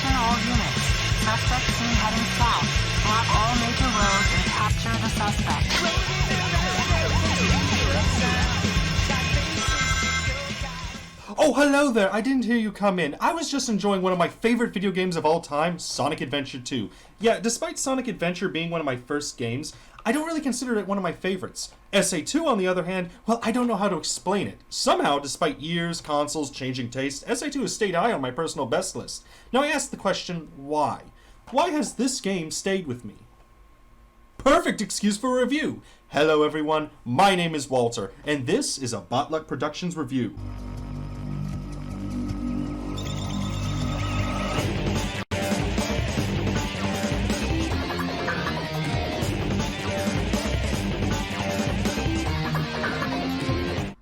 Attention all units. Suspect seen heading south. Block all major roads and capture the suspect. Oh, hello there! I didn't hear you come in. I was just enjoying one of my favorite video games of all time, Sonic Adventure 2. Yeah, despite Sonic Adventure being one of my first games, I don't really consider it one of my favorites. SA2, on the other hand, well, I don't know how to explain it. Somehow, despite years, consoles, changing taste, SA2 has stayed high on my personal best list. Now I ask the question, why? Why has this game stayed with me? Perfect excuse for a review! Hello everyone, my name is Walter, and this is a Botluck Productions review.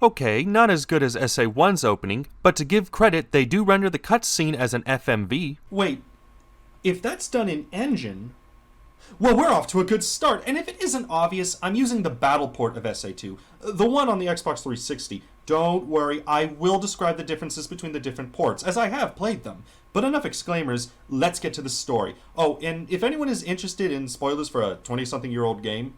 Okay, not as good as SA1's opening, but to give credit, they do render the cutscene as an FMV. Wait, if that's done in engine... Well, we're off to a good start, and if it isn't obvious, I'm using the battle port of SA2, the one on the Xbox 360. Don't worry, I will describe the differences between the different ports, as I have played them. But enough exclaimers, let's get to the story. Oh, and if anyone is interested in spoilers for a 20-something-year-old game,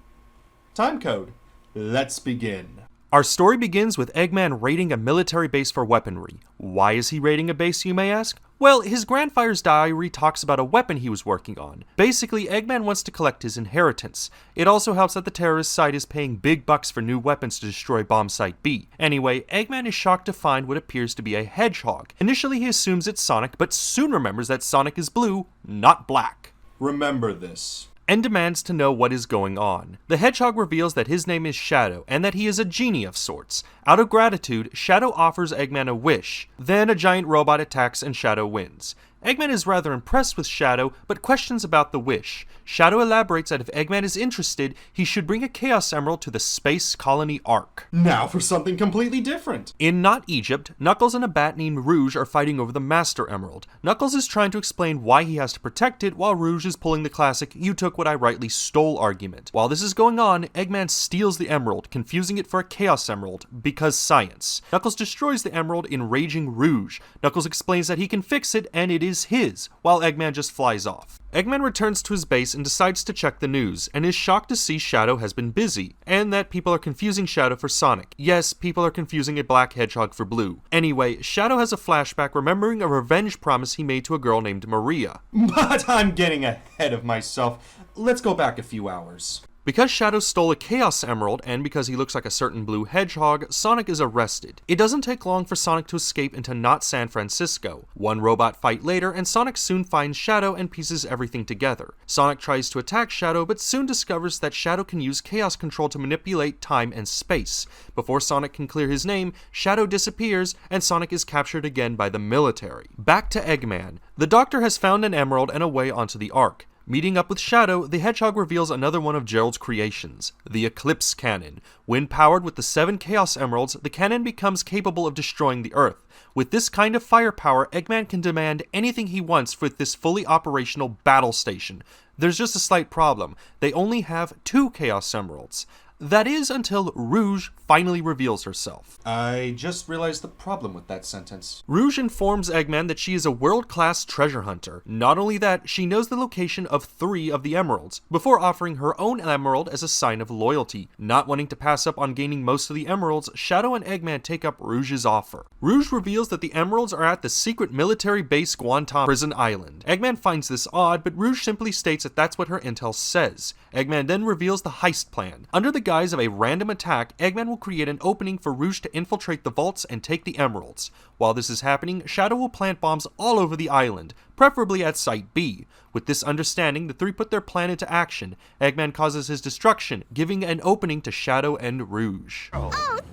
time code. Let's begin. Our story begins with Eggman raiding a military base for weaponry. Why is he raiding a base, you may ask? Well, his grandfather's diary talks about a weapon he was working on. Basically, Eggman wants to collect his inheritance. It also helps that the terrorist site is paying big bucks for new weapons to destroy Bomb Site B. Anyway, Eggman is shocked to find what appears to be a hedgehog. Initially, he assumes it's Sonic, but soon remembers that Sonic is blue, not black. Remember this. And demands to know what is going on. The Hedgehog reveals that his name is Shadow, and that he is a genie of sorts. Out of gratitude, Shadow offers Eggman a wish. Then a giant robot attacks and Shadow wins. Eggman is rather impressed with Shadow, but questions about the wish. Shadow elaborates that if Eggman is interested, he should bring a Chaos Emerald to the Space Colony Ark. Now for something completely different. In Not Egypt, Knuckles and a bat named Rouge are fighting over the Master Emerald. Knuckles is trying to explain why he has to protect it, while Rouge is pulling the classic "you took what I rightly stole" argument. While this is going on, Eggman steals the emerald, confusing it for a Chaos Emerald, because science. Knuckles destroys the emerald, enraging Rouge. Knuckles explains that he can fix it, and it is his, while Eggman just flies off. Eggman returns to his base and decides to check the news, and is shocked to see Shadow has been busy, and that people are confusing Shadow for Sonic. Yes, people are confusing a black hedgehog for blue. Anyway, Shadow has a flashback remembering a revenge promise he made to a girl named Maria. But I'm getting ahead of myself. Let's go back a few hours. Because Shadow stole a Chaos Emerald, and because he looks like a certain blue hedgehog, Sonic is arrested. It doesn't take long for Sonic to escape into not San Francisco. One robot fight later, and Sonic soon finds Shadow and pieces everything together. Sonic tries to attack Shadow, but soon discovers that Shadow can use Chaos Control to manipulate time and space. Before Sonic can clear his name, Shadow disappears, and Sonic is captured again by the military. Back to Eggman. The Doctor has found an emerald and a way onto the Ark. Meeting up with Shadow, the Hedgehog reveals another one of Gerald's creations, the Eclipse Cannon. When powered with the 7 Chaos Emeralds, the cannon becomes capable of destroying the Earth. With this kind of firepower, Eggman can demand anything he wants with this fully operational battle station. There's just a slight problem. They only have 2 Chaos Emeralds. That is until Rouge finally reveals herself. I just realized the problem with that sentence. Rouge informs Eggman that she is a world-class treasure hunter. Not only that, she knows the location of 3 of the emeralds, before offering her own emerald as a sign of loyalty. Not wanting to pass up on gaining most of the emeralds, Shadow and Eggman take up Rouge's offer. Rouge reveals that the emeralds are at the secret military base Guantanamo Prison Island. Eggman finds this odd, but Rouge simply states that that's what her intel says. Eggman then reveals the heist plan. Under the guise of a random attack, Eggman will create an opening for Rouge to infiltrate the vaults and take the emeralds. While this is happening, Shadow will plant bombs all over the island, preferably at Site B. With this understanding, the 3 put their plan into action. Eggman causes his destruction, giving an opening to Shadow and Rouge. Oh,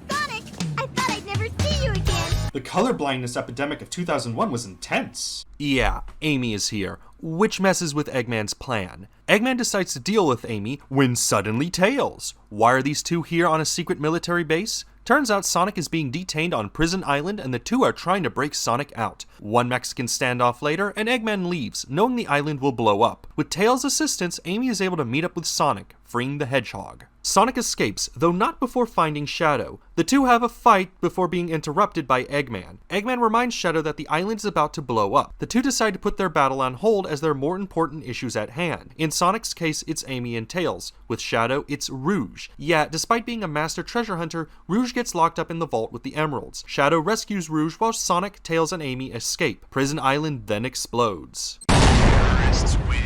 Sonic! I thought I'd never see you again! The colorblindness epidemic of 2001 was intense. Yeah, Amy is here, which messes with Eggman's plan. Eggman decides to deal with Amy when suddenly Tails. Why are these 2 here on a secret military base? Turns out Sonic is being detained on Prison Island and the two are trying to break Sonic out. One Mexican standoff later, and Eggman leaves, knowing the island will blow up. With Tails' assistance, Amy is able to meet up with Sonic, freeing the Hedgehog. Sonic escapes, though not before finding Shadow. The two have a fight before being interrupted by Eggman. Eggman reminds Shadow that the island is about to blow up. The two decide to put their battle on hold as there are more important issues at hand. In Sonic's case, it's Amy and Tails. With Shadow, it's Rouge. Yeah, despite being a master treasure hunter, Rouge gets locked up in the vault with the emeralds. Shadow rescues Rouge while Sonic, Tails, and Amy escape. Prison Island then explodes. Terrorists win.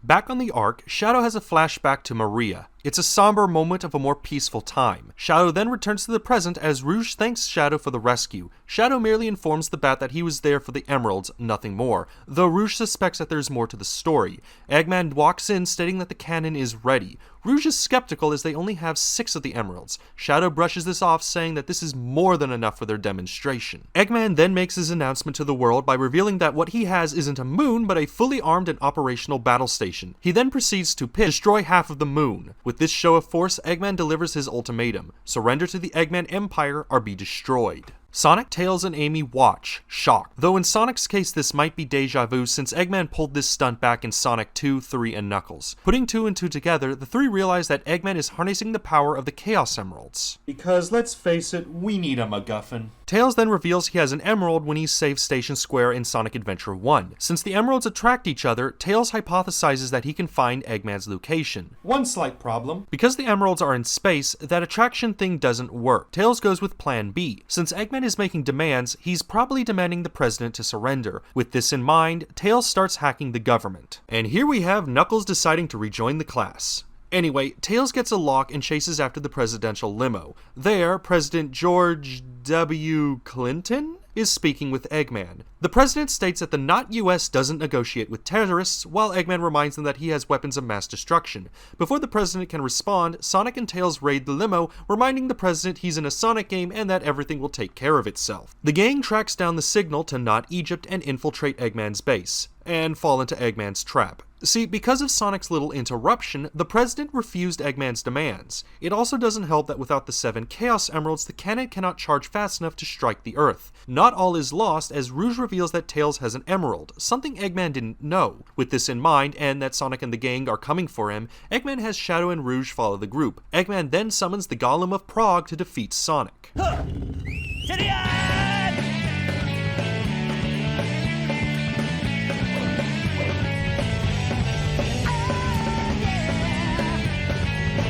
Back on the Ark, Shadow has a flashback to Maria. It's a somber moment of a more peaceful time. Shadow then returns to the present as Rouge thanks Shadow for the rescue. Shadow merely informs the Bat that he was there for the emeralds, nothing more, though Rouge suspects that there's more to the story. Eggman walks in stating that the cannon is ready. Rouge is skeptical as they only have 6 of the emeralds. Shadow brushes this off, saying that this is more than enough for their demonstration. Eggman then makes his announcement to the world by revealing that what he has isn't a moon, but a fully armed and operational battle station. He then proceeds to destroy half of the moon. With this show of force, Eggman delivers his ultimatum: surrender to the Eggman Empire or be destroyed. Sonic, Tails, and Amy watch, shocked. Though in Sonic's case this might be deja vu since Eggman pulled this stunt back in Sonic 2, 3, and Knuckles. Putting 2 and 2 together, the three realize that Eggman is harnessing the power of the Chaos Emeralds. Because, let's face it, we need a MacGuffin. Tails then reveals he has an emerald when he saves Station Square in Sonic Adventure 1. Since the emeralds attract each other, Tails hypothesizes that he can find Eggman's location. One slight problem. Because the emeralds are in space, that attraction thing doesn't work. Tails goes with Plan B. Since Eggman is making demands, he's probably demanding the president to surrender. With this in mind, Tails starts hacking the government. And here we have Knuckles deciding to rejoin the class. Anyway, Tails gets a lock and chases after the presidential limo. There, President George W. Clinton is speaking with Eggman. The president states that the not US doesn't negotiate with terrorists, while Eggman reminds them that he has weapons of mass destruction. Before the president can respond, Sonic and Tails raid the limo, reminding the president he's in a Sonic game and that everything will take care of itself. The gang tracks down the signal to Not Egypt and infiltrate Eggman's base, and fall into Eggman's trap. See, because of Sonic's little interruption, the president refused Eggman's demands. It also doesn't help that without the 7 Chaos Emeralds, the cannon cannot charge fast enough to strike the Earth. Not all is lost, as Rouge reveals that Tails has an emerald, something Eggman didn't know. With this in mind, and that Sonic and the gang are coming for him, Eggman has Shadow and Rouge follow the group. Eggman then summons the Golem of Prague to defeat Sonic.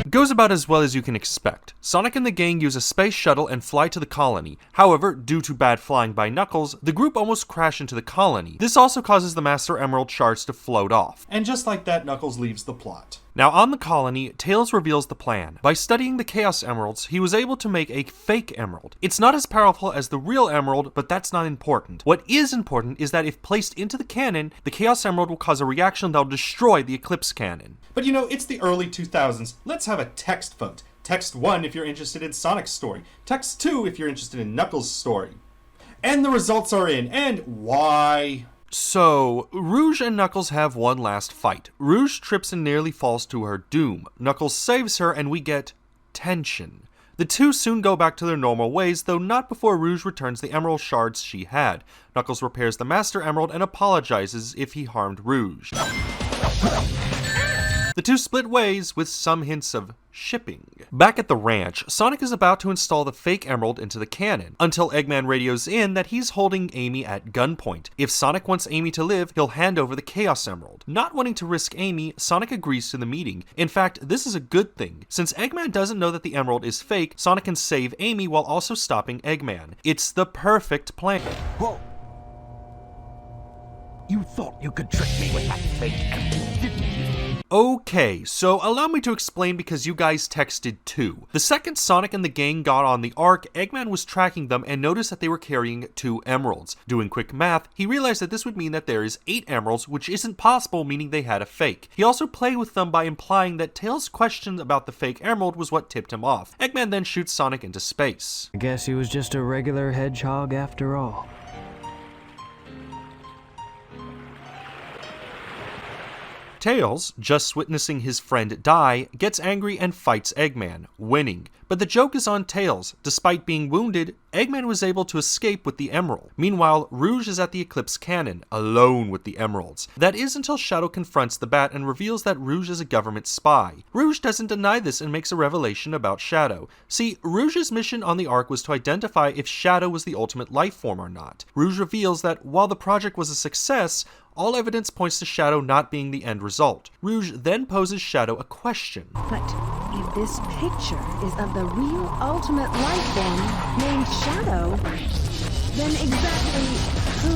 Goes about as well as you can expect. Sonic and the gang use a space shuttle and fly to the colony. However, due to bad flying by Knuckles, the group almost crash into the colony. This also causes the Master Emerald shards to float off. And just like that, Knuckles leaves the plot. Now on the colony, Tails reveals the plan. By studying the Chaos Emeralds, he was able to make a fake emerald. It's not as powerful as the real emerald, but that's not important. What is important is that if placed into the cannon, the Chaos Emerald will cause a reaction that will destroy the Eclipse cannon. But you know, it's the early 2000s. Let's have a text vote. Text 1 if you're interested in Sonic's story. Text 2 if you're interested in Knuckles' story. And the results are in. And why? So, Rouge and Knuckles have one last fight. Rouge trips and nearly falls to her doom. Knuckles saves her and we get tension. The two soon go back to their normal ways, though not before Rouge returns the emerald shards she had. Knuckles repairs the Master Emerald and apologizes if he harmed Rouge. The two split ways with some hints of shipping. Back at the ranch, Sonic is about to install the fake emerald into the cannon, until Eggman radios in that he's holding Amy at gunpoint. If Sonic wants Amy to live, he'll hand over the Chaos Emerald. Not wanting to risk Amy, Sonic agrees to the meeting. In fact, this is a good thing. Since Eggman doesn't know that the emerald is fake, Sonic can save Amy while also stopping Eggman. It's the perfect plan. Whoa! You thought you could trick me with that fake emerald, didn't you? Okay, so allow me to explain because you guys texted too. The second Sonic and the gang got on the Ark, Eggman was tracking them and noticed that they were carrying 2 emeralds. Doing quick math, he realized that this would mean that there is 8 emeralds, which isn't possible, meaning they had a fake. He also played with them by implying that Tails' question about the fake emerald was what tipped him off. Eggman then shoots Sonic into space. I guess he was just a regular hedgehog after all. Tails, just witnessing his friend die, gets angry and fights Eggman, winning. But the joke is on Tails. Despite being wounded, Eggman was able to escape with the emerald. Meanwhile, Rouge is at the Eclipse Cannon, alone with the emeralds. That is until Shadow confronts the Bat and reveals that Rouge is a government spy. Rouge doesn't deny this and makes a revelation about Shadow. See, Rouge's mission on the Ark was to identify if Shadow was the ultimate life form or not. Rouge reveals that while the project was a success, all evidence points to Shadow not being the end result. Rouge then poses Shadow a question. But if this picture is of the real ultimate life form named Shadow, then exactly who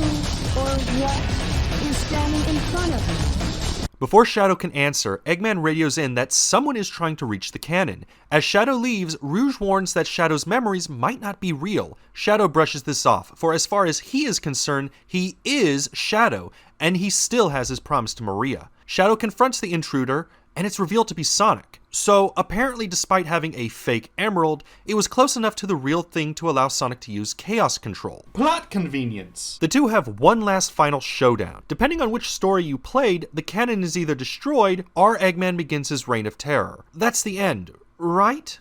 or what is standing in front of me? Before Shadow can answer, Eggman radios in that someone is trying to reach the cannon. As Shadow leaves, Rouge warns that Shadow's memories might not be real. Shadow brushes this off, for as far as he is concerned, he is Shadow, and he still has his promise to Maria. Shadow confronts the intruder, and it's revealed to be Sonic. So, apparently despite having a fake emerald, it was close enough to the real thing to allow Sonic to use Chaos Control. Plot convenience! The two have one last final showdown. Depending on which story you played, the cannon is either destroyed, or Eggman begins his reign of terror. That's the end, right?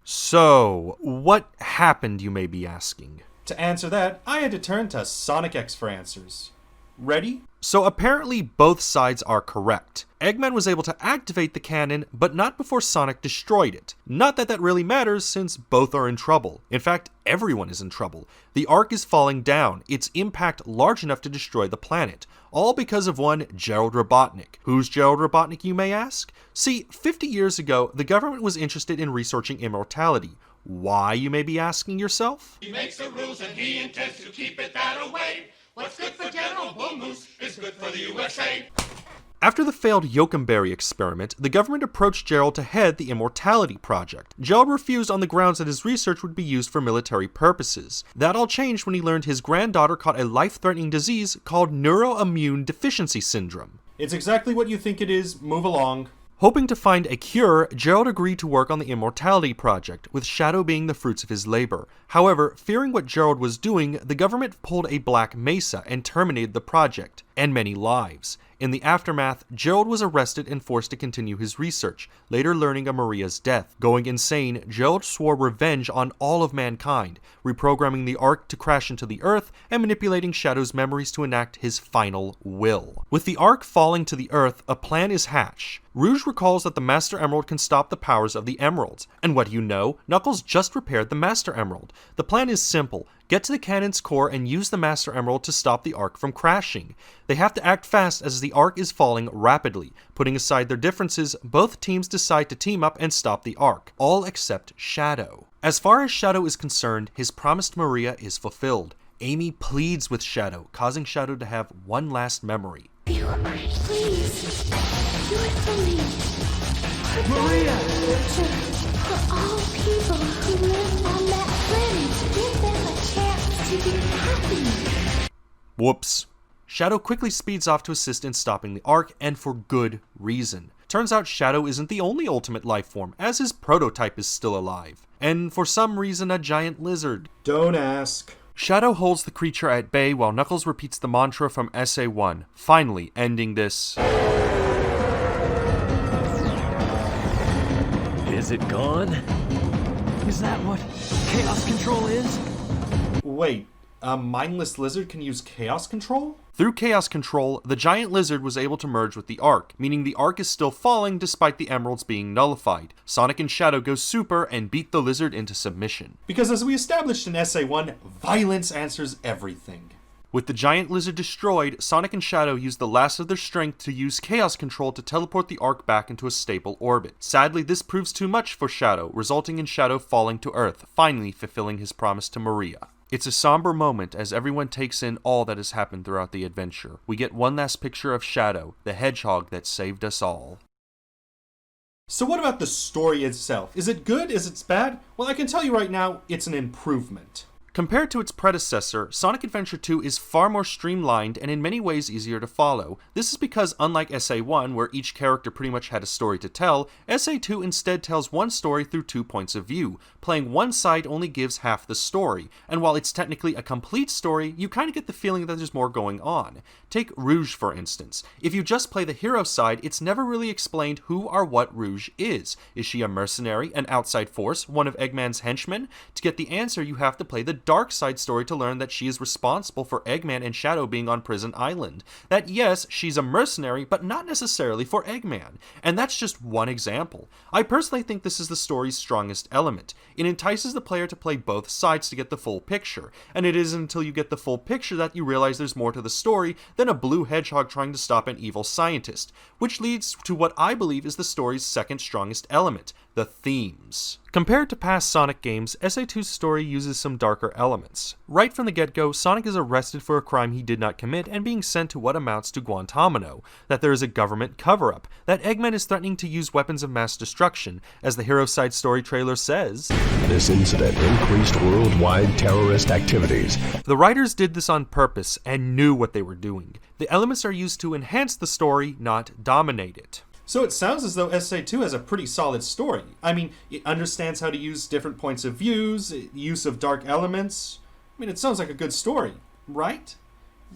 So, what happened, you may be asking? To answer that, I had to turn to Sonic X for answers. Ready? So apparently both sides are correct. Eggman was able to activate the cannon, but not before Sonic destroyed it. Not that that really matters, since both are in trouble. In fact, everyone is in trouble. The Ark is falling down, its impact large enough to destroy the planet. All because of one Gerald Robotnik. Who's Gerald Robotnik, you may ask? See, 50 years ago, the government was interested in researching immortality. Why, you may be asking yourself? He makes the rules and he intends to keep it that way. What's good for General Bull Moose is good for the USA. After the failed Yokumberry experiment, the government approached Gerald to head the Immortality Project. Gerald refused on the grounds that his research would be used for military purposes. That all changed when he learned his granddaughter caught a life-threatening disease called neuroimmune deficiency syndrome. It's exactly what you think it is. Move along. Hoping to find a cure, Gerald agreed to work on the Immortality Project, with Shadow being the fruits of his labor. However, fearing what Gerald was doing, the government pulled a Black Mesa and terminated the project, and many lives. In the aftermath, Gerald was arrested and forced to continue his research, later learning of Maria's death. Going insane, Gerald swore revenge on all of mankind, reprogramming the Ark to crash into the Earth and manipulating Shadow's memories to enact his final will. With the Ark falling to the Earth, a plan is hatched. Rouge recalls that the Master Emerald can stop the powers of the Emeralds, and what do you know? Knuckles just repaired the Master Emerald. The plan is simple. Get to the cannon's core and use the Master Emerald to stop the Ark from crashing. They have to act fast as the Ark is falling rapidly. Putting aside their differences, both teams decide to team up and stop the Ark, all except Shadow. As far as Shadow is concerned, his promise to Maria is fulfilled. Amy pleads with Shadow, causing Shadow to have one last memory. Please, do it for me. Maria! For all people who live on that planet, give them a chance to be happy. Whoops. Shadow quickly speeds off to assist in stopping the Ark, and for good reason. Turns out Shadow isn't the only ultimate life form, as his prototype is still alive. And for some reason, a giant lizard. Don't ask. Shadow holds the creature at bay while Knuckles repeats the mantra from SA1, finally ending this. Is it gone? Is that what Chaos Control is? Wait, a mindless lizard can use Chaos Control? Through Chaos Control, the giant lizard was able to merge with the Ark, meaning the Ark is still falling despite the emeralds being nullified. Sonic and Shadow go super and beat the lizard into submission. Because as we established in SA1, violence answers everything. With the giant lizard destroyed, Sonic and Shadow use the last of their strength to use Chaos Control to teleport the Ark back into a stable orbit. Sadly, this proves too much for Shadow, resulting in Shadow falling to Earth, finally fulfilling his promise to Maria. It's a somber moment as everyone takes in all that has happened throughout the adventure. We get one last picture of Shadow, the hedgehog that saved us all. So what about the story itself? Is it good? Is it bad? Well, I can tell you right now, it's an improvement. Compared to its predecessor, Sonic Adventure 2 is far more streamlined and in many ways easier to follow. This is because unlike SA1, where each character pretty much had a story to tell, SA2 instead tells one story through 2 points of view. Playing one side only gives half the story, and while it's technically a complete story, you kind of get the feeling that there's more going on. Take Rouge for instance. If you just play the hero side, it's never really explained who or what Rouge is. Is she a mercenary, an outside force, one of Eggman's henchmen? To get the answer, you have to play the dark side story to learn that she is responsible for Eggman and Shadow being on Prison Island. That yes, she's a mercenary, but not necessarily for Eggman. And that's just one example. I personally think this is the story's strongest element. It entices the player to play both sides to get the full picture, and it isn't until you get the full picture that you realize there's more to the story than a blue hedgehog trying to stop an evil scientist, which leads to what I believe is the story's second strongest element, the themes. Compared to past Sonic games, SA2's story uses some darker elements. Right from the get-go, Sonic is arrested for a crime he did not commit and being sent to what amounts to Guantanamo, that there is a government cover-up, that Eggman is threatening to use weapons of mass destruction, as the hero side story trailer says, "This incident increased worldwide terrorist activities." The writers did this on purpose and knew what they were doing. The elements are used to enhance the story, not dominate it. So it sounds as though SA2 has a pretty solid story. I mean, it understands how to use different points of views, use of dark elements. I mean, it sounds like a good story, right?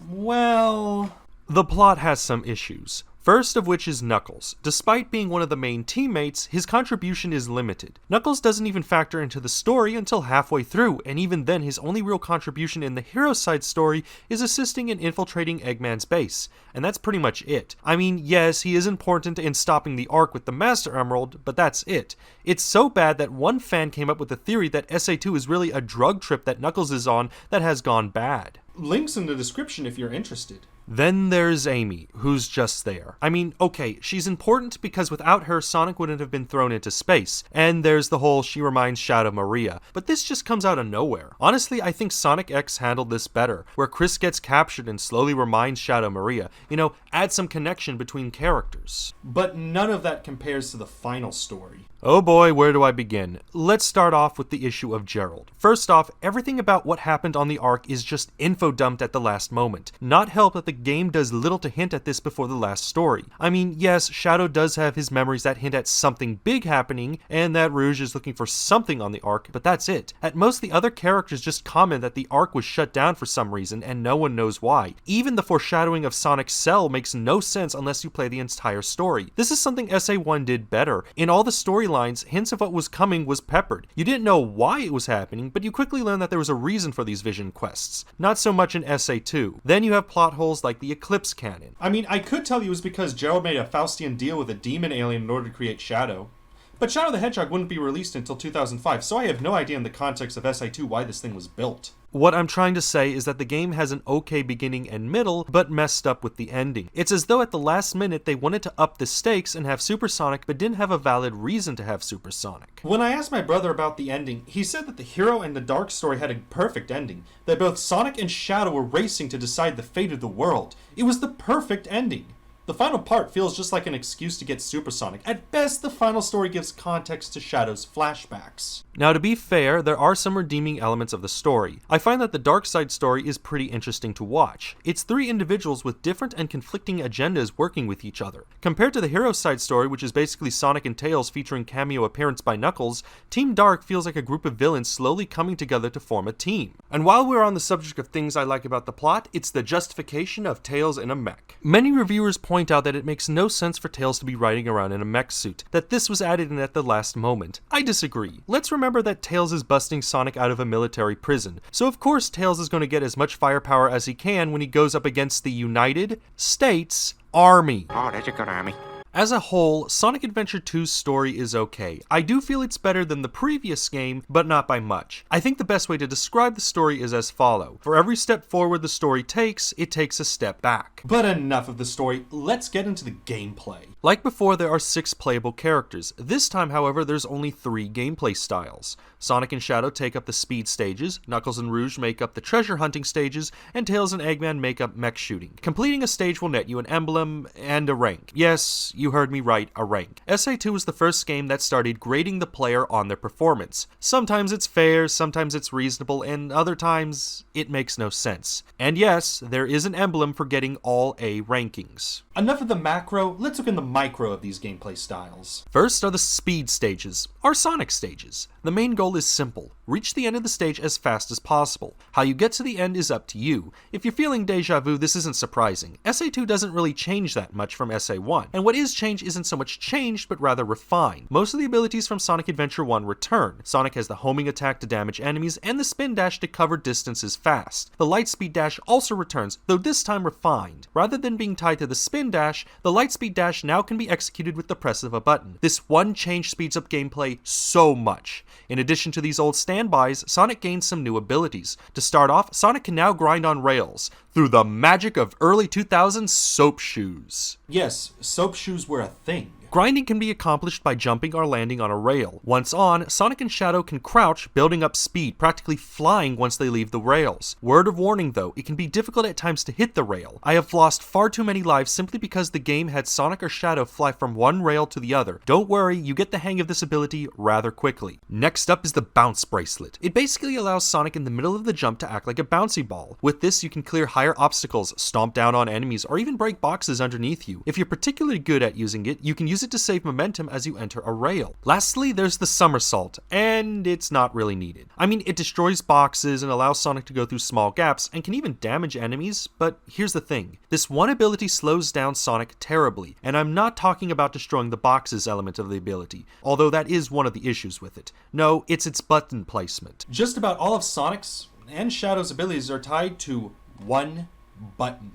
Well... The plot has some issues. First of which is Knuckles. Despite being one of the main teammates, his contribution is limited. Knuckles doesn't even factor into the story until halfway through, and even then his only real contribution in the hero side story is assisting in infiltrating Eggman's base. And that's pretty much it. I mean, yes, he is important in stopping the Ark with the Master Emerald, but that's it. It's so bad that one fan came up with the theory that SA2 is really a drug trip that Knuckles is on that has gone bad. Links in the description if you're interested. Then there's Amy, who's just there. I mean, okay, she's important because without her, Sonic wouldn't have been thrown into space. And there's the whole she reminds Shadow Maria. But this just comes out of nowhere. Honestly, I think Sonic X handled this better, where Chris gets captured and slowly reminds Shadow Maria. You know, add some connection between characters. But none of that compares to the final story. Oh boy, where do I begin? Let's start off with the issue of Gerald. First off, everything about what happened on the Ark is just info dumped at the last moment. Not help that the game does little to hint at this before the last story. I mean, yes, Shadow does have his memories that hint at something big happening, and that Rouge is looking for something on the Ark, but that's it. At most, the other characters just comment that the Ark was shut down for some reason, and no one knows why. Even the foreshadowing of Sonic's cell makes no sense unless you play the entire story. This is something SA1 did better. In all the storylines, hints of what was coming was peppered. You didn't know why it was happening, but you quickly learned that there was a reason for these vision quests. Not so much in SA2. Then you have plot holes like the Eclipse Cannon. I mean, I could tell you it was because Gerald made a Faustian deal with a demon alien in order to create Shadow. But Shadow the Hedgehog wouldn't be released until 2005, so I have no idea in the context of SA2 why this thing was built. What I'm trying to say is that the game has an okay beginning and middle, but messed up with the ending. It's as though at the last minute they wanted to up the stakes and have Supersonic, but didn't have a valid reason to have Supersonic. When I asked my brother about the ending, he said that the hero and the dark story had a perfect ending, that both Sonic and Shadow were racing to decide the fate of the world. It was the perfect ending. The final part feels just like an excuse to get Supersonic. At best, the final story gives context to Shadow's flashbacks. Now, to be fair, there are some redeeming elements of the story. I find that the Dark Side story is pretty interesting to watch. It's 3 individuals with different and conflicting agendas working with each other. Compared to the Hero Side story, which is basically Sonic and Tails featuring cameo appearance by Knuckles, Team Dark feels like a group of villains slowly coming together to form a team. And while we're on the subject of things I like about the plot, it's the justification of Tails in a mech. Many reviewers point out that it makes no sense for Tails to be riding around in a mech suit, that this was added in at the last moment. I disagree. Let's remember that Tails is busting Sonic out of a military prison, so of course Tails is going to get as much firepower as he can when he goes up against the United States Army. Oh, that's a good army. As a whole, Sonic Adventure 2's story is okay. I do feel it's better than the previous game, but not by much. I think the best way to describe the story is as follows. For every step forward the story takes, it takes a step back. But enough of the story, let's get into the gameplay. Like before, there are 6 playable characters. This time, however, there's only 3 gameplay styles. Sonic and Shadow take up the speed stages, Knuckles and Rouge make up the treasure hunting stages, and Tails and Eggman make up mech shooting. Completing a stage will net you an emblem and a rank. Yes, you heard me right, a rank. SA2 was the first game that started grading the player on their performance. Sometimes it's fair, sometimes it's reasonable, and other times it makes no sense. And yes, there is an emblem for getting all A rankings. Enough of the macro, let's look in the micro of these gameplay styles. First are the speed stages, or Sonic stages. The main goal is simple. Reach the end of the stage as fast as possible. How you get to the end is up to you. If you're feeling deja vu, this isn't surprising. SA2 doesn't really change that much from SA1, and what is changed isn't so much changed, but rather refined. Most of the abilities from Sonic Adventure 1 return. Sonic has the homing attack to damage enemies, and the spin dash to cover distances fast. The light speed dash also returns, though this time refined. Rather than being tied to the spin dash, the light speed dash now can be executed with the press of a button. This one change speeds up gameplay so much. In addition to these old standbys, Sonic gains some new abilities. To start off, Sonic can now grind on rails, through the magic of early 2000s soap shoes. Yes, soap shoes were a thing. Grinding can be accomplished by jumping or landing on a rail. Once on, Sonic and Shadow can crouch, building up speed, practically flying once they leave the rails. Word of warning though, it can be difficult at times to hit the rail. I have lost far too many lives simply because the game had Sonic or Shadow fly from one rail to the other. Don't worry, you get the hang of this ability rather quickly. Next up is the Bounce Bracelet. It basically allows Sonic in the middle of the jump to act like a bouncy ball. With this, you can clear higher obstacles, stomp down on enemies, or even break boxes underneath you. If you're particularly good at using it, you can use it to save momentum as you enter a rail. Lastly, there's the somersault, and it's not really needed. I mean, it destroys boxes and allows Sonic to go through small gaps and can even damage enemies, but here's the thing. This one ability slows down Sonic terribly, and I'm not talking about destroying the boxes element of the ability, although that is one of the issues with it. No, it's its button placement. Just about all of Sonic's and Shadow's abilities are tied to one button.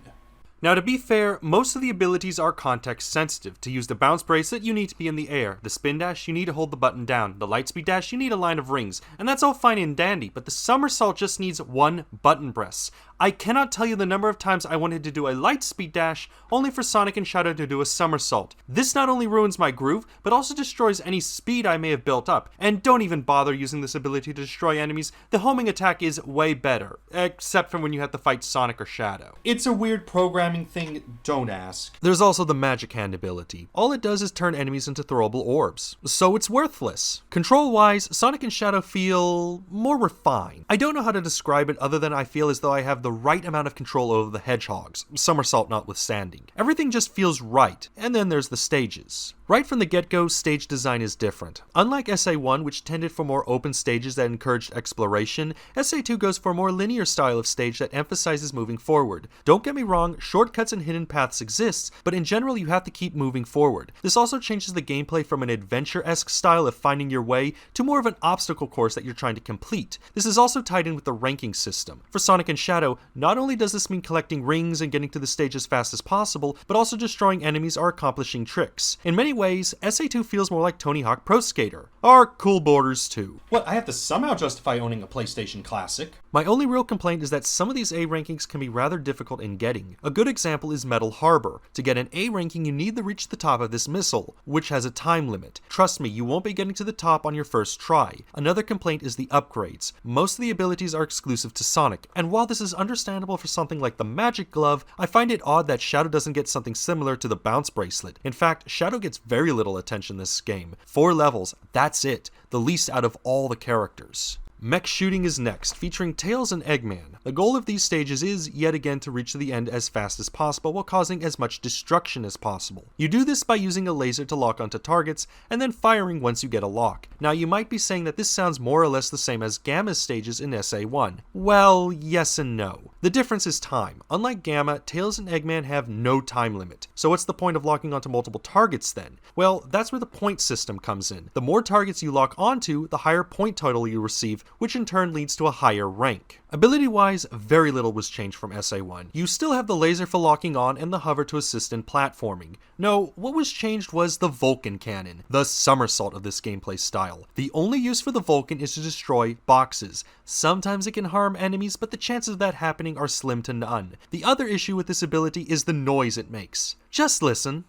Now to be fair, most of the abilities are context sensitive. To use the bounce bracelet, you need to be in the air. The spin dash, you need to hold the button down. The light speed dash, you need a line of rings. And that's all fine and dandy, but the somersault just needs one button press. I cannot tell you the number of times I wanted to do a light speed dash, only for Sonic and Shadow to do a somersault. This not only ruins my groove, but also destroys any speed I may have built up. And don't even bother using this ability to destroy enemies. The homing attack is way better, except for when you have to fight Sonic or Shadow. It's a weird programming thing, don't ask. There's also the Magic Hand ability. All it does is turn enemies into throwable orbs, so it's worthless. Control-wise, Sonic and Shadow feel more refined. I don't know how to describe it other than I feel as though I have the right amount of control over the Hedgehogs, somersault notwithstanding. Everything just feels right, and then there's the stages. Right from the get-go, stage design is different. Unlike SA1, which tended for more open stages that encouraged exploration, SA2 goes for a more linear style of stage that emphasizes moving forward. Don't get me wrong, shortcuts and hidden paths exist, but in general you have to keep moving forward. This also changes the gameplay from an adventure-esque style of finding your way to more of an obstacle course that you're trying to complete. This is also tied in with the ranking system. For Sonic and Shadow, not only does this mean collecting rings and getting to the stage as fast as possible, but also destroying enemies or accomplishing tricks. In many ways, SA2 feels more like Tony Hawk Pro Skater, or Cool Borders 2. What, I have to somehow justify owning a PlayStation Classic? My only real complaint is that some of these A rankings can be rather difficult in getting. A good example is Metal Harbor. To get an A ranking, you need to reach the top of this missile, which has a time limit. Trust me, you won't be getting to the top on your first try. Another complaint is the upgrades. Most of the abilities are exclusive to Sonic, and while this is understandable for something like the Magic Glove, I find it odd that Shadow doesn't get something similar to the Bounce Bracelet. In fact, Shadow gets very little attention this game. 4 levels, that's it. The least out of all the characters. Mech Shooting is next, featuring Tails and Eggman. The goal of these stages is, yet again, to reach the end as fast as possible while causing as much destruction as possible. You do this by using a laser to lock onto targets, and then firing once you get a lock. Now you might be saying that this sounds more or less the same as Gamma's stages in SA1. Well, yes and no. The difference is time. Unlike Gamma, Tails and Eggman have no time limit. So what's the point of locking onto multiple targets then? Well, that's where the point system comes in. The more targets you lock onto, the higher point total you receive, which in turn leads to a higher rank. Ability-wise, very little was changed from SA1. You still have the laser for locking on and the hover to assist in platforming. No, what was changed was the Vulcan cannon, the somersault of this gameplay style. The only use for the Vulcan is to destroy boxes. Sometimes it can harm enemies, but the chances of that happening are slim to none. The other issue with this ability is the noise it makes. Just listen.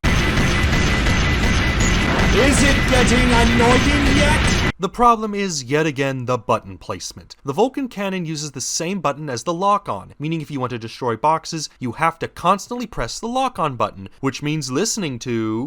Is it getting annoying yet? The problem is, yet again, the button placement. The Vulcan cannon uses the same button as the lock-on, meaning if you want to destroy boxes, you have to constantly press the lock-on button, which means listening to...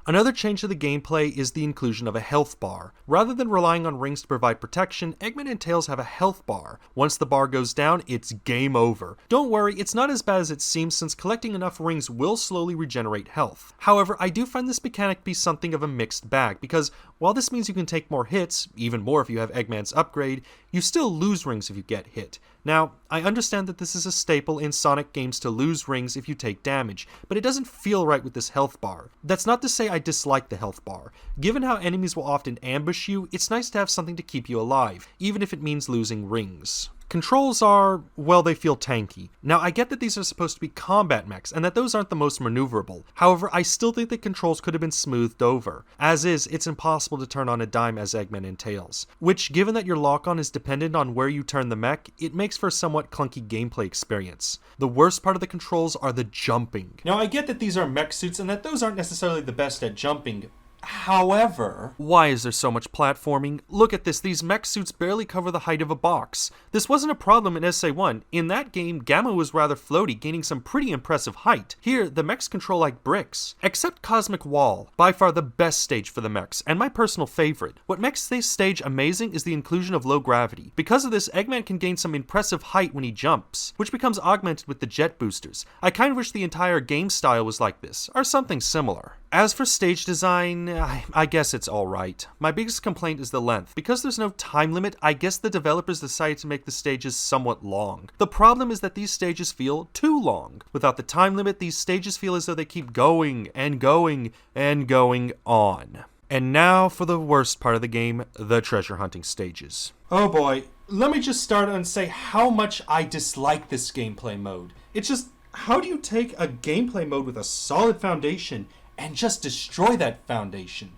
Another change to the gameplay is the inclusion of a health bar. Rather than relying on rings to provide protection, Eggman and Tails have a health bar. Once the bar goes down, it's game over. Don't worry, it's not as bad as it seems since collecting enough rings will slowly regenerate health. However, I do find this mechanic to be something of a mixed bag, because while this means you can take more hits, even more if you have Eggman's upgrade, you still lose rings if you get hit. Now, I understand that this is a staple in Sonic games to lose rings if you take damage, but it doesn't feel right with this health bar. That's not to say I dislike the health bar. Given how enemies will often ambush you, it's nice to have something to keep you alive, even if it means losing rings. Controls are, well, they feel tanky. Now, I get that these are supposed to be combat mechs, and that those aren't the most maneuverable. However, I still think the controls could have been smoothed over. As is, it's impossible to turn on a dime as Eggman and Tails. Which, given that your lock-on is dependent on where you turn the mech, it makes for a somewhat clunky gameplay experience. The worst part of the controls are the jumping. Now, I get that these are mech suits and that those aren't necessarily the best at jumping. However... Why is there so much platforming? Look at this, these mech suits barely cover the height of a box. This wasn't a problem in SA1. In that game, Gamma was rather floaty, gaining some pretty impressive height. Here, the mechs control like bricks. Except Cosmic Wall, by far the best stage for the mechs, and my personal favorite. What makes this stage amazing is the inclusion of low gravity. Because of this, Eggman can gain some impressive height when he jumps, which becomes augmented with the jet boosters. I kind of wish the entire game style was like this, or something similar. As for stage design, I guess it's alright. My biggest complaint is the length. Because there's no time limit, I guess the developers decided to make the stages somewhat long. The problem is that these stages feel too long. Without the time limit, these stages feel as though they keep going and going and going on. And now for the worst part of the game, the treasure hunting stages. Oh boy, let me just start and say how much I dislike this gameplay mode. It's just, how do you take a gameplay mode with a solid foundation and just destroy that foundation?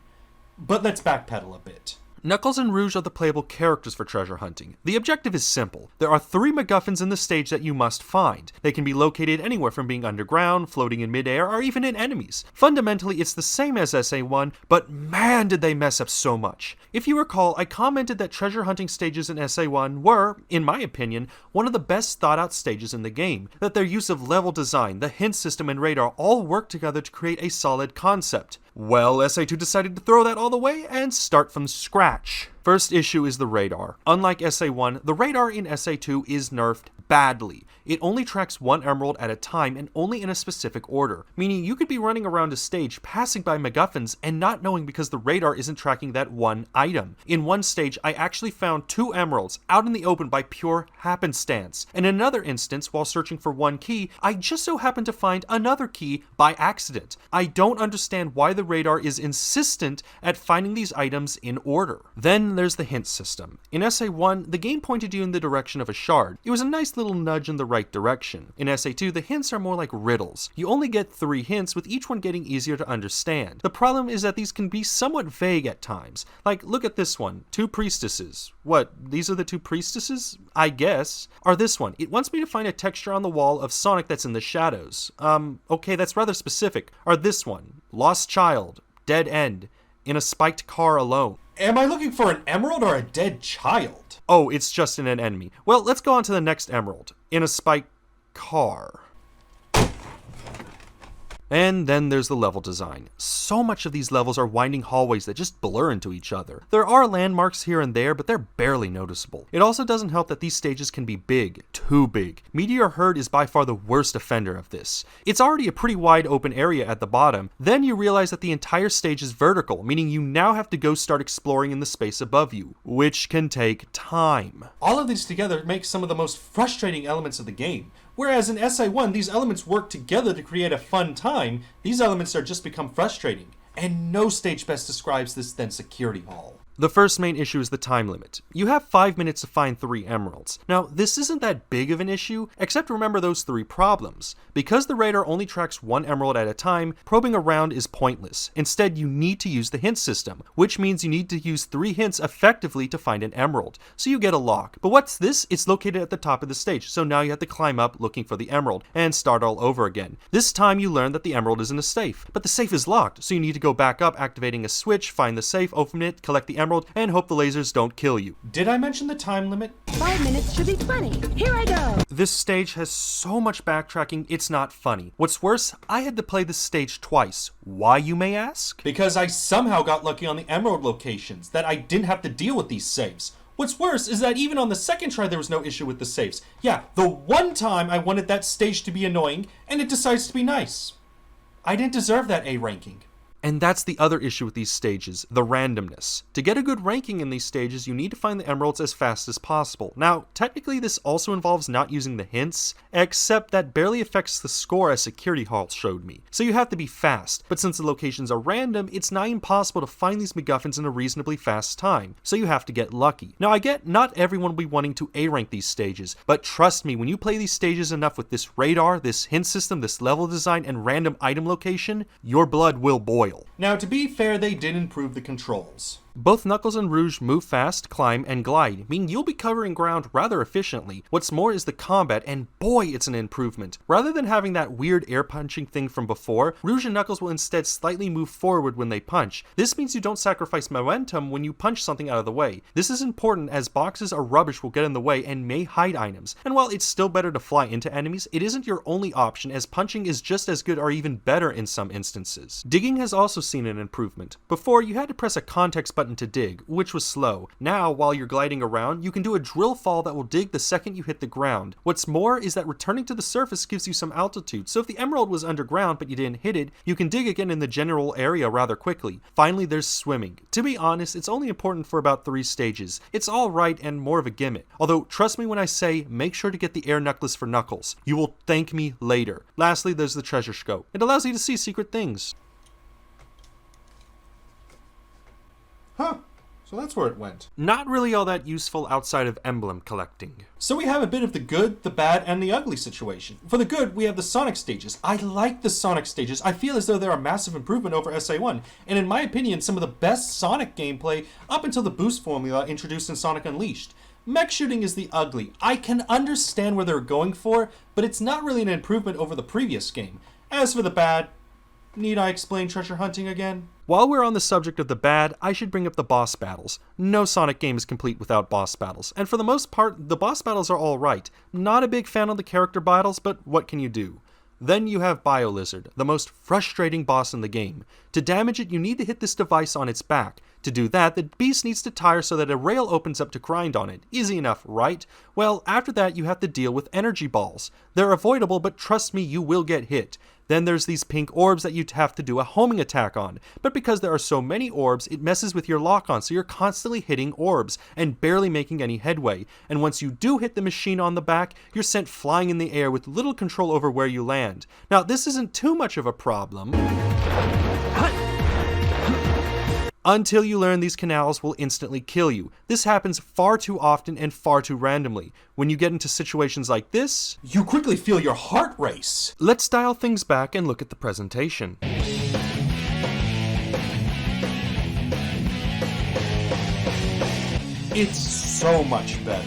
But let's backpedal a bit. Knuckles and Rouge are the playable characters for treasure hunting. The objective is simple. There are 3 MacGuffins in the stage that you must find. They can be located anywhere from being underground, floating in midair, or even in enemies. Fundamentally, it's the same as SA1, but man did they mess up so much. If you recall, I commented that treasure hunting stages in SA1 were, in my opinion, one of the best thought out stages in the game, that their use of level design, the hint system, and radar all work together to create a solid concept. Well, SA2 decided to throw that all the way and start from scratch. First issue is the radar. Unlike SA1, the radar in SA2 is nerfed badly. It only tracks 1 emerald at a time and only in a specific order, meaning you could be running around a stage passing by MacGuffins and not knowing because the radar isn't tracking that one item. In one stage, I actually found 2 emeralds out in the open by pure happenstance. In another instance, while searching for 1 key, I just so happened to find another key by accident. I don't understand why the radar is insistent at finding these items in order. Then there's the hint system. In SA1, the game pointed you in the direction of a shard. It was a nice little nudge in the right direction. In SA2, the hints are more like riddles. You only get 3 hints, with each one getting easier to understand. The problem is that these can be somewhat vague at times. Like, look at this one. 2 priestesses. What, these are the 2 priestesses? I guess. Or this one. It wants me to find a texture on the wall of Sonic that's in the shadows. Okay, that's rather specific. Or this one. Lost child. Dead end. In a spiked car alone. Am I looking for an emerald or a dead child? Oh, it's just in an enemy. Well, let's go on to the next emerald. In a spiked car. And then there's the level design. So much of these levels are winding hallways that just blur into each other. There are landmarks here and there, but they're barely noticeable. It also doesn't help that these stages can be big, too big. Meteor Herd is by far the worst offender of this. It's already a pretty wide open area at the bottom, then you realize that the entire stage is vertical, meaning you now have to go start exploring in the space above you, which can take time. All of these together make some of the most frustrating elements of the game. Whereas in SA1, these elements work together to create a fun time, these elements are just become frustrating. And no stage best describes this than Security Hall. The first main issue is the time limit. You have 5 minutes to find 3 emeralds. Now, this isn't that big of an issue, except remember those 3 problems. Because the radar only tracks 1 emerald at a time, probing around is pointless. Instead, you need to use the hint system, which means you need to use 3 hints effectively to find an emerald. So you get a lock. But what's this? It's located at the top of the stage, so now you have to climb up looking for the emerald, and start all over again. This time you learn that the emerald is in a safe, but the safe is locked, so you need to go back up, activating a switch, find the safe, open it, collect the emerald, and hope the lasers don't kill you. Did I mention the time limit? 5 minutes should be plenty. Here I go. This stage has so much backtracking, it's not funny. What's worse, I had to play this stage twice. Why, you may ask? Because I somehow got lucky on the emerald locations, that I didn't have to deal with these saves. What's worse is that even on the second try there was no issue with the saves. Yeah, the one time I wanted that stage to be annoying, and it decides to be nice. I didn't deserve that A ranking. And that's the other issue with these stages, the randomness. To get a good ranking in these stages, you need to find the emeralds as fast as possible. Now, technically this also involves not using the hints, except that barely affects the score as Security Hall showed me. So you have to be fast, but since the locations are random, it's nigh impossible to find these MacGuffins in a reasonably fast time, so you have to get lucky. Now I get not everyone will be wanting to A-rank these stages, but trust me, when you play these stages enough with this radar, this hint system, this level design, and random item location, your blood will boil. Now, to be fair, they did improve the controls. Both Knuckles and Rouge move fast, climb, and glide, meaning you'll be covering ground rather efficiently. What's more is the combat, and boy, it's an improvement. Rather than having that weird air punching thing from before, Rouge and Knuckles will instead slightly move forward when they punch. This means you don't sacrifice momentum when you punch something out of the way. This is important as boxes or rubbish will get in the way and may hide items. And while it's still better to fly into enemies, it isn't your only option as punching is just as good or even better in some instances. Digging has also seen an improvement. Before, you had to press a context button to dig, which was slow. Now, while you're gliding around, you can do a drill fall that will dig the second you hit the ground. What's more is that returning to the surface gives you some altitude, so if the emerald was underground but you didn't hit it, you can dig again in the general area rather quickly. Finally, there's swimming. To be honest, it's only important for about 3 stages. It's alright and more of a gimmick. Although, trust me when I say, make sure to get the air necklace for Knuckles. You will thank me later. Lastly, there's the treasure scope. It allows you to see secret things. Huh. So that's where it went. Not really all that useful outside of emblem collecting. So we have a bit of the good, the bad, and the ugly situation. For the good, we have the Sonic stages. I like the Sonic stages. I feel as though they're a massive improvement over SA1, and in my opinion, some of the best Sonic gameplay up until the boost formula introduced in Sonic Unleashed. Mech shooting is the ugly. I can understand where they're going for, but it's not really an improvement over the previous game. As for the bad, need I explain treasure hunting again? While we're on the subject of the bad, I should bring up the boss battles. No Sonic game is complete without boss battles, and for the most part, the boss battles are alright. Not a big fan of the character battles, but what can you do? Then you have BioLizard, the most frustrating boss in the game. To damage it, you need to hit this device on its back. To do that, the beast needs to tire so that a rail opens up to grind on it. Easy enough, right? Well, after that, you have to deal with energy balls. They're avoidable, but trust me, you will get hit. Then there's these pink orbs that you'd have to do a homing attack on. But because there are so many orbs, it messes with your lock-on, so you're constantly hitting orbs and barely making any headway. And once you do hit the machine on the back, you're sent flying in the air with little control over where you land. Now, this isn't too much of a problem until you learn these canals will instantly kill you. This happens far too often and far too randomly. When you get into situations like this, you quickly feel your heart race. Let's dial things back and look at the presentation. It's so much better.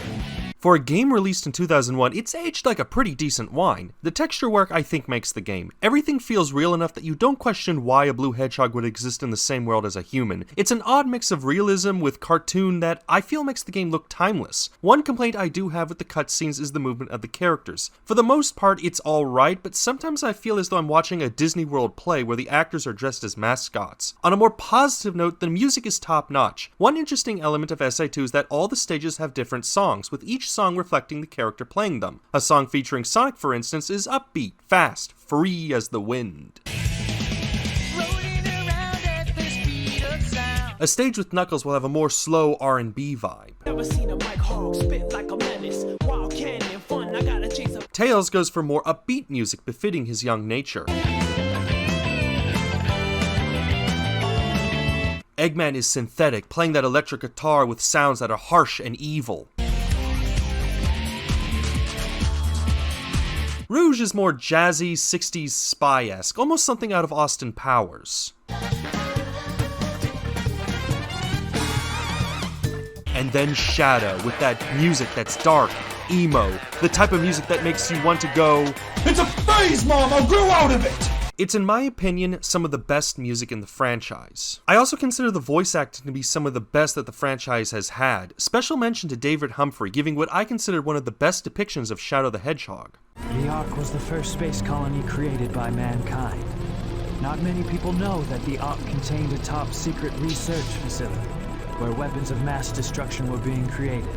For a game released in 2001, it's aged like a pretty decent wine. The texture work, I think, makes the game. Everything feels real enough that you don't question why a blue hedgehog would exist in the same world as a human. It's an odd mix of realism with cartoon that I feel makes the game look timeless. One complaint I do have with the cutscenes is the movement of the characters. For the most part, it's alright, but sometimes I feel as though I'm watching a Disney World play where the actors are dressed as mascots. On a more positive note, the music is top-notch. One interesting element of SA2 is that all the stages have different songs, with each song reflecting the character playing them. A song featuring Sonic, for instance, is upbeat, fast, free as the wind. A stage with Knuckles will have a more slow R&B vibe. Tails goes for more upbeat music befitting his young nature. Eggman is synthetic, playing that electric guitar with sounds that are harsh and evil. Rouge is more jazzy, 60s spy-esque, almost something out of Austin Powers. And then Shadow, with that music that's dark, emo, the type of music that makes you want to go, "It's a phase, Mom! I'll grow out of it!" It's, in my opinion, some of the best music in the franchise. I also consider the voice acting to be some of the best that the franchise has had. Special mention to David Humphrey, giving what I consider one of the best depictions of Shadow the Hedgehog. The Ark was the first space colony created by mankind. Not many people know that the Ark contained a top-secret research facility, where weapons of mass destruction were being created.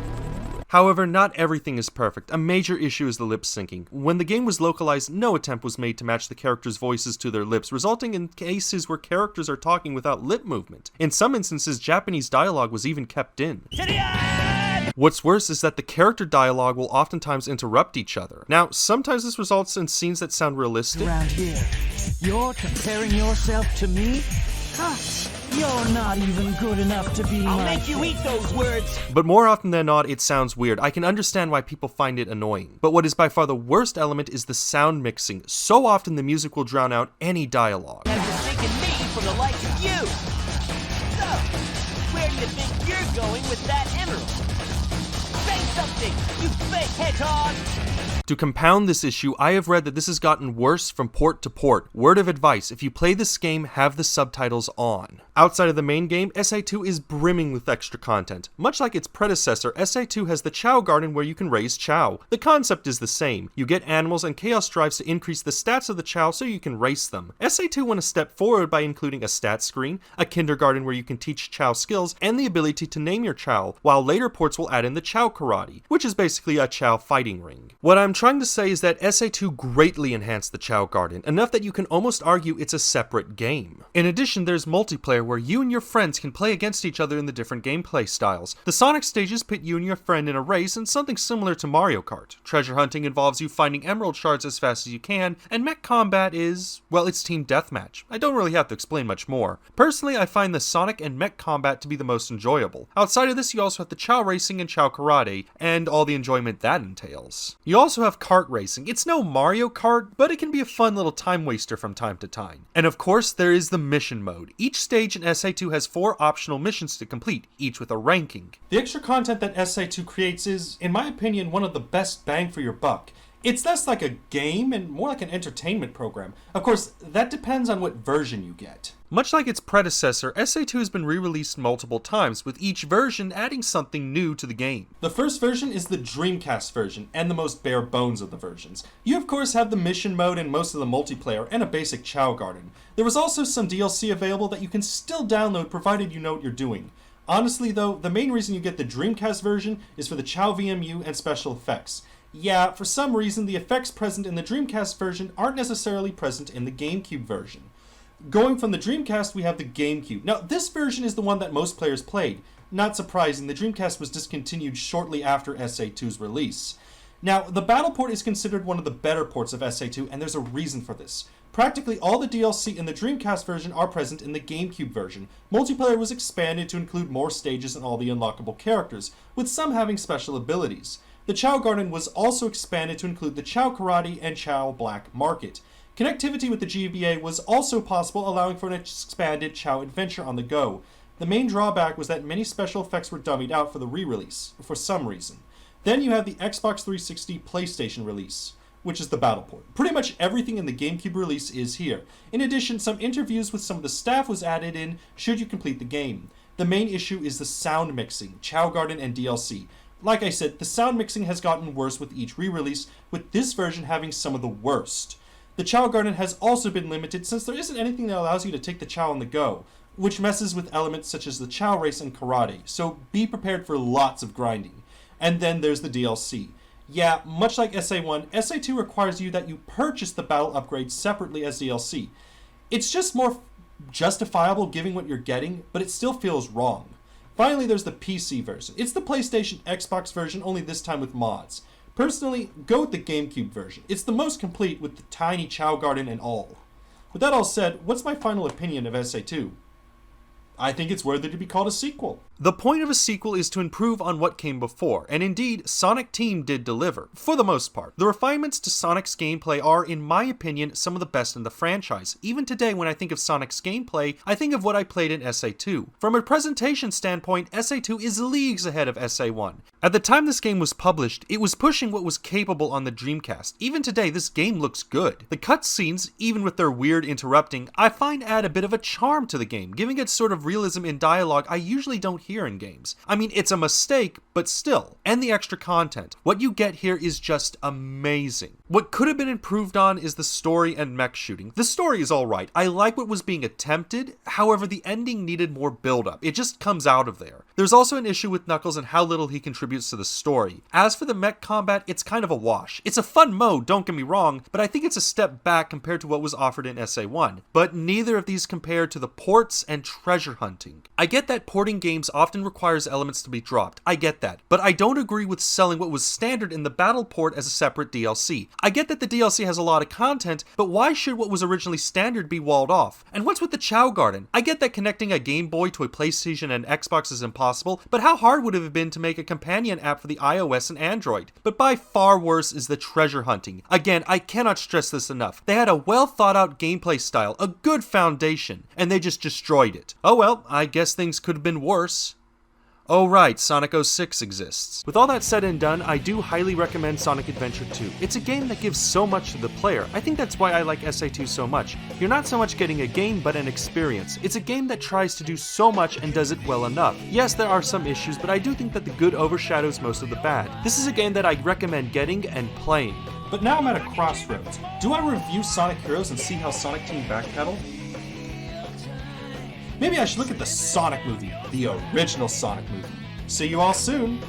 However, not everything is perfect. A major issue is the lip syncing. When the game was localized, no attempt was made to match the characters' voices to their lips, resulting in cases where characters are talking without lip movement. In some instances, Japanese dialogue was even kept in. What's worse is that the character dialogue will oftentimes interrupt each other. Now, sometimes this results in scenes that sound realistic. Around here, you're comparing yourself to me? Huh? You're not even good enough to be I'll make you eat those words! But more often than not, it sounds weird. I can understand why people find it annoying. But what is by far the worst element is the sound mixing. So often the music will drown out any dialogue. And mistaken me for the likes of you! So, where do you think you're going with that emerald? Say something, you fake hedgehog! To compound this issue, I have read that this has gotten worse from port to port. Word of advice, if you play this game, have the subtitles on. Outside of the main game, SA2 is brimming with extra content. Much like its predecessor, SA2 has the Chow Garden where you can raise Chow. The concept is the same. You get animals and Chaos strives to increase the stats of the Chow so you can race them. SA2 went a step forward by including a stat screen, a kindergarten where you can teach Chow skills, and the ability to name your Chow, while later ports will add in the Chow Karate, which is basically a Chow fighting ring. What I'm trying to say is that SA2 greatly enhanced the Chow Garden, enough that you can almost argue it's a separate game. In addition, there's multiplayer where you and your friends can play against each other in the different gameplay styles. The Sonic stages pit you and your friend in a race and something similar to Mario Kart. Treasure hunting involves you finding emerald shards as fast as you can, and mech combat is, well, it's team deathmatch. I don't really have to explain much more. Personally, I find the Sonic and mech combat to be the most enjoyable. Outside of this, you also have the Chow Racing and Chow Karate, and all the enjoyment that entails. You also have kart racing. It's no Mario Kart, but it can be a fun little time waster from time to time. And of course, there is the mission mode. Each stage in SA2 has 4 optional missions to complete, each with a ranking. The extra content that SA2 creates is, in my opinion, one of the best bang for your buck. It's less like a game and more like an entertainment program. Of course, that depends on what version you get. Much like its predecessor, SA2 has been re-released multiple times, with each version adding something new to the game. The first version is the Dreamcast version, and the most bare bones of the versions. You of course have the mission mode and most of the multiplayer, and a basic Chow Garden. There was also some DLC available that you can still download provided you know what you're doing. Honestly though, the main reason you get the Dreamcast version is for the Chow VMU and special effects. Yeah, for some reason the effects present in the Dreamcast version aren't necessarily present in the GameCube version. Going from the Dreamcast, we have the GameCube. Now, this version is the one that most players played. Not surprising, the Dreamcast was discontinued shortly after SA2's release. Now, the Battle Port is considered one of the better ports of SA2, and there's a reason for this. Practically all the DLC in the Dreamcast version are present in the GameCube version. Multiplayer was expanded to include more stages and all the unlockable characters, with some having special abilities. The Chow Garden was also expanded to include the Chow Karate and Chow Black Market. Connectivity with the GBA was also possible, allowing for an expanded Chow Adventure on the go. The main drawback was that many special effects were dummied out for the re-release, for some reason. Then you have the Xbox 360 PlayStation release, which is the Battle Port. Pretty much everything in the GameCube release is here. In addition, some interviews with some of the staff was added in should you complete the game. The main issue is the sound mixing, Chow Garden and DLC. Like I said, the sound mixing has gotten worse with each re-release, with this version having some of the worst. The Chow Garden has also been limited since there isn't anything that allows you to take the Chow on the go, which messes with elements such as the Chow Race and Karate, so be prepared for lots of grinding. And then there's the DLC. Yeah, much like SA1, SA2 requires you that you purchase the battle upgrades separately as DLC. It's just more justifiable given what you're getting, but it still feels wrong. Finally, there's the PC version. It's the PlayStation Xbox version, only this time with mods. Personally, go with the GameCube version. It's the most complete with the tiny Chow Garden and all. With that all said, what's my final opinion of SA2? I think it's worthy to be called a sequel. The point of a sequel is to improve on what came before, and indeed, Sonic Team did deliver, for the most part. The refinements to Sonic's gameplay are, in my opinion, some of the best in the franchise. Even today, when I think of Sonic's gameplay, I think of what I played in SA2. From a presentation standpoint, SA2 is leagues ahead of SA1. At the time this game was published, it was pushing what was capable on the Dreamcast. Even today, this game looks good. The cutscenes, even with their weird interrupting, I find add a bit of a charm to the game, giving it sort of realism in dialogue I usually don't hear in games. I mean, it's a mistake, but still. And the extra content. What you get here is just amazing. What could have been improved on is the story and mech shooting. The story is alright. I like what was being attempted, however the ending needed more build-up. It just comes out of there. There's also an issue with Knuckles and how little he contributes to the story. As for the mech combat, it's kind of a wash. It's a fun mode, don't get me wrong, but I think it's a step back compared to what was offered in SA1. But neither of these compare to the ports and treasure hunting. I get that porting games often requires elements to be dropped. I get that. But I don't agree with selling what was standard in the battle port as a separate DLC. I get that the DLC has a lot of content, but why should what was originally standard be walled off? And what's with the Chow Garden? I get that connecting a Game Boy to a PlayStation and Xbox is impossible, but how hard would it have been to make a companion app for the iOS and Android? But by far worse is the treasure hunting. Again, I cannot stress this enough. They had a well thought out gameplay style, a good foundation, and they just destroyed it. Oh well, I guess things could have been worse. Oh right, Sonic 06 exists. With all that said and done, I do highly recommend Sonic Adventure 2. It's a game that gives so much to the player. I think that's why I like SA2 so much. You're not so much getting a game, but an experience. It's a game that tries to do so much and does it well enough. Yes, there are some issues, but I do think that the good overshadows most of the bad. This is a game that I recommend getting and playing. But now I'm at a crossroads. Do I review Sonic Heroes and see how Sonic Team backpedal? Maybe I should look at the Sonic movie, the original Sonic movie. See you all soon!